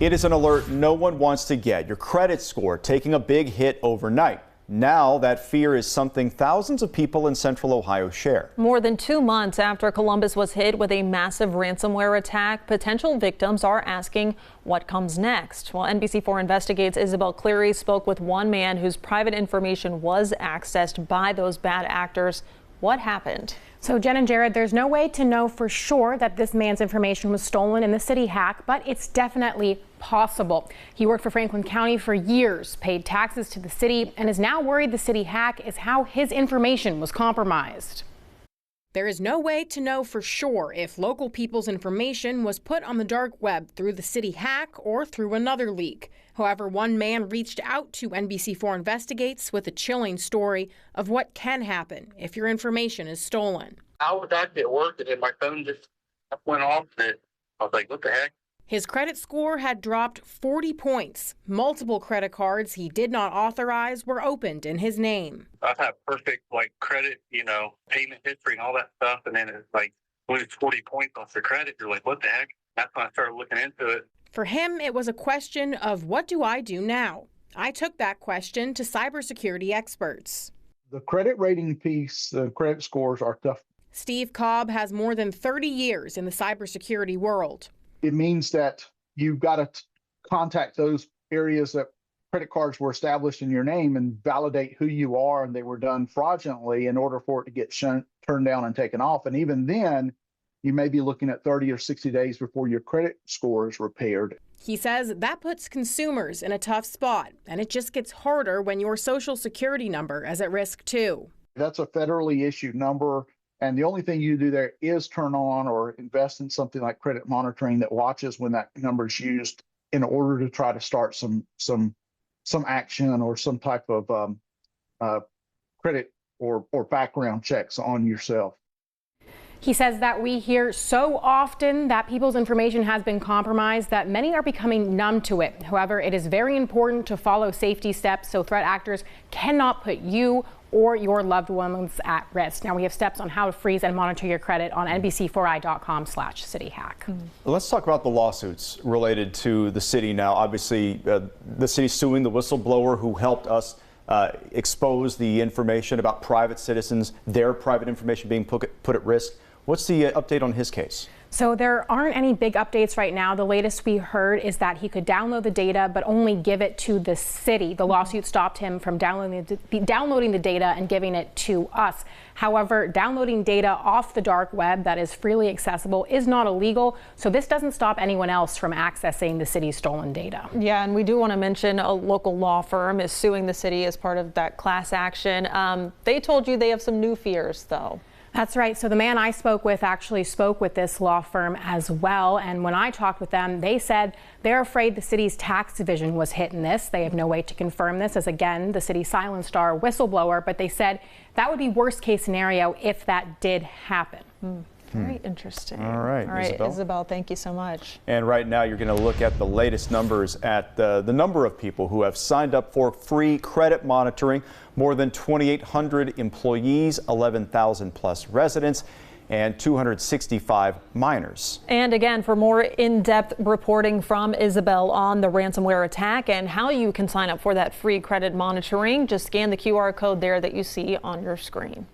It is an alert no one wants to get. Your credit score taking a big hit overnight. Now that fear is something thousands of people in Central Ohio share. More than 2 months after Columbus was hit with a massive ransomware attack, potential victims are asking what comes next. Well, NBC4 Investigates' Isabel Cleary spoke with one man whose private information was accessed by those bad actors. What happened? So Jen and Jared, there's no way to know for sure that this man's information was stolen in the city hack, but it's definitely possible. He worked for Franklin County for years, paid taxes to the city, and is now worried the city hack is how his information was compromised. There is no way to know for sure if local people's information was put on the dark web through the city hack or through another leak. However, one man reached out to NBC4 Investigates with a chilling story of what can happen if your information is stolen. I was actually at work and my phone just went off and I was like, what the heck? His credit score had dropped 40 points. Multiple credit cards he did not authorize were opened in his name. I have perfect credit, payment history and all that stuff. And then it's like lose 40 points off your credit. You're like, what the heck? That's when I started looking into it. For him, it was a question of what do I do now? I took that question to cybersecurity experts. The credit rating piece, the credit scores are tough. Steve Cobb has more than 30 years in the cybersecurity world. It means that you've got to contact those areas that credit cards were established in your name and validate who you are and they were done fraudulently in order for it to get turned down and taken off. And even then, you may be looking at 30 or 60 days before your credit score is repaired. He says that puts consumers in a tough spot, and it just gets harder when your social security number is at risk too. That's a federally issued number. And the only thing you do there is turn on or invest in something like credit monitoring that watches when that number is used in order to try to start some action or some type of credit or background checks on yourself. He says that we hear so often that people's information has been compromised that many are becoming numb to it. However, it is very important to follow safety steps so threat actors cannot put you or your loved ones at risk. Now we have steps on how to freeze and monitor your credit on NBC4i.com/cityhack. Let's talk about the lawsuits related to the city now. Obviously, the city suing the whistleblower who helped us expose the information about private citizens, their private information being put at risk. What's the update on his case? So there aren't any big updates right now. The latest we heard is that he could download the data, but only give it to the city. The lawsuit stopped him from downloading the data and giving it to us. However, downloading data off the dark web that is freely accessible is not illegal. So this doesn't stop anyone else from accessing the city's stolen data. Yeah, and we do want to mention a local law firm is suing the city as part of that class action. They told you they have some new fears, though. That's right. So the man I spoke with actually spoke with this law firm as well. And when I talked with them, they said they're afraid the city's tax division was hit in this. They have no way to confirm this, as again, the city silenced our whistleblower. But they said that would be worst case scenario if that did happen. Very interesting. All right, Isabel, thank you so much. And right now you're going to look at the latest numbers at the number of people who have signed up for free credit monitoring. More than 2,800 employees, 11,000 plus residents, and 265 minors. And again, for more in-depth reporting from Isabel on the ransomware attack and how you can sign up for that free credit monitoring, just scan the QR code there that you see on your screen.